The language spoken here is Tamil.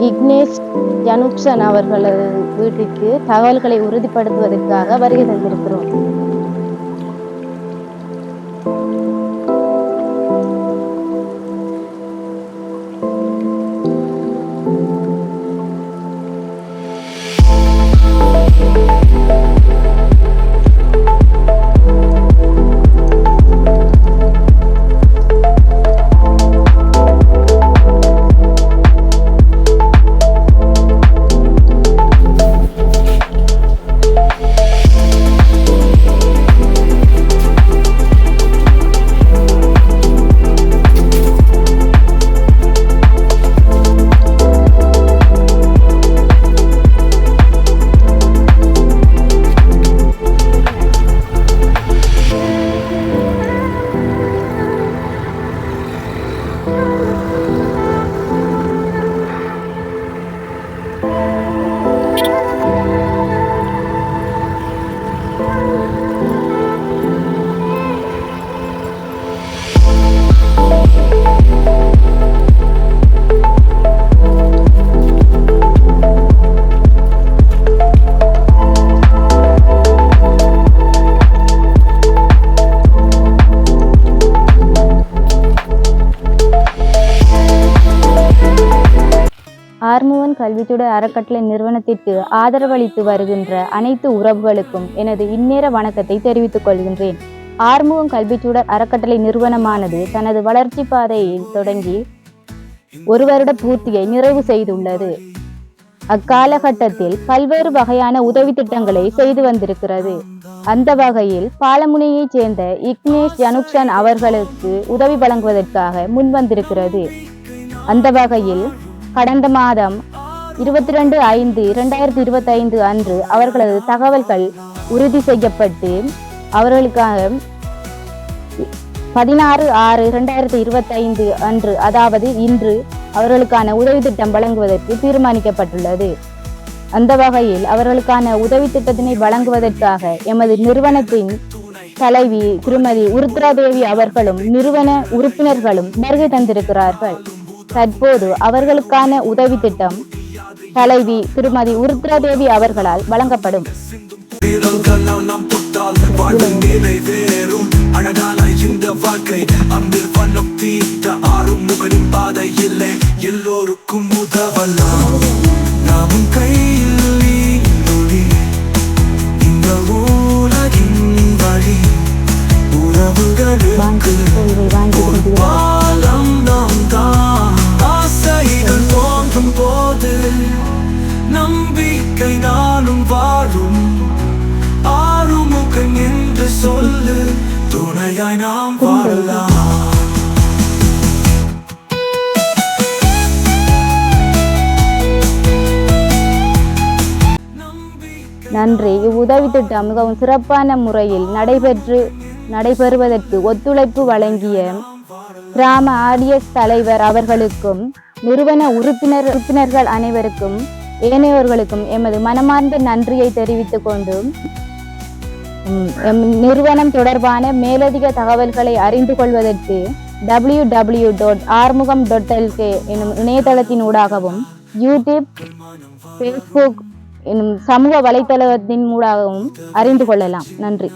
இக்னேஷ் ஜனுக்சன் அவர்களது வீட்டிற்கு தகவல்களை உறுதிப்படுத்துவதற்காக வருகை தந்திருக்கிறோம். ஆறுமுகன் கல்வித்துடர் அறக்கட்டளை நிறுவனத்திற்கு ஆதரவளித்து வருகின்ற அனைத்து உறவுகளுக்கும் எனது இந்நேர வணக்கத்தை தெரிவித்துக் கொள்கின்றேன். ஆறுமுகம் கல்வித்துடர் அறக்கட்டளை நிறுவனமானது தனது வளர்ச்சி பாதையில் தொடங்கி ஒரு வருட பூர்த்தியை நிறைவு செய்துள்ளது. அக்காலகட்டத்தில் பல்வேறு வகையான உதவி திட்டங்களை செய்து வந்திருக்கிறது. அந்த வகையில் பாலமுனையைச் சேர்ந்த இக்னேஷ் ஜனுக்சன் அவர்களுக்கு உதவி வழங்குவதற்காக முன்வந்திருக்கிறது. அந்த வகையில் கடந்த மாதம் 22/5/2025 அன்று அவர்களது தகவல்கள் உறுதி செய்யப்பட்டு அவர்களுக்காக 16/6/2025 அன்று, அதாவது இன்று, அவர்களுக்கான உதவி திட்டம் வழங்குவதற்கு தீர்மானிக்கப்பட்டுள்ளது. அந்த வகையில் அவர்களுக்கான உதவி திட்டத்தினை வழங்குவதற்காக எமது நிறுவனத்தின் தலைவி திருமதி உருத்ராதேவி அவர்களும் நிறுவன உறுப்பினர்களும் வருகை தந்திருக்கிறார்கள். தற்போது அவர்களுக்கான உதவி திட்டம் தலைவி திருமதி உருத்ராதேவி அவர்களால் வழங்கப்படும். எல்லோருக்கும் உதவலாம், நாமும் கையில் இந்த உலகின் வழி உறவுகளுக்கு பாலம் நாம் தான். ஆசைகள் தோன்றும் போது நம்பிக்கை நானும் வாழும். ஆறுமுகன் என்று சொல்லு, துணையாய் நாம் வாழலாம். நன்றி. இவ்வுதவி திட்டம் மிகவும் சிறப்பான முறையில் நடைபெறுவதற்கு ஒத்துழைப்பு வழங்கிய கிராம ஆடியஸ் தலைவர் அவர்களுக்கும் நிறுவன உறுப்பினர்கள் அனைவருக்கும் ஏனையோர்களுக்கும் எமது மனமார்ந்த நன்றியை தெரிவித்துக் கொண்டு நிறுவனம் தொடர்பான மேலதிக தகவல்களை அறிந்து கொள்வதற்கு www.armugam.lk எனும் இணையதளத்தின் ஊடாகவும் யூடியூப், ஃபேஸ்புக் எனும் சமூக வலைத்தளத்தின் ஊடாகவும் அறிந்து கொள்ளலாம். நன்றி.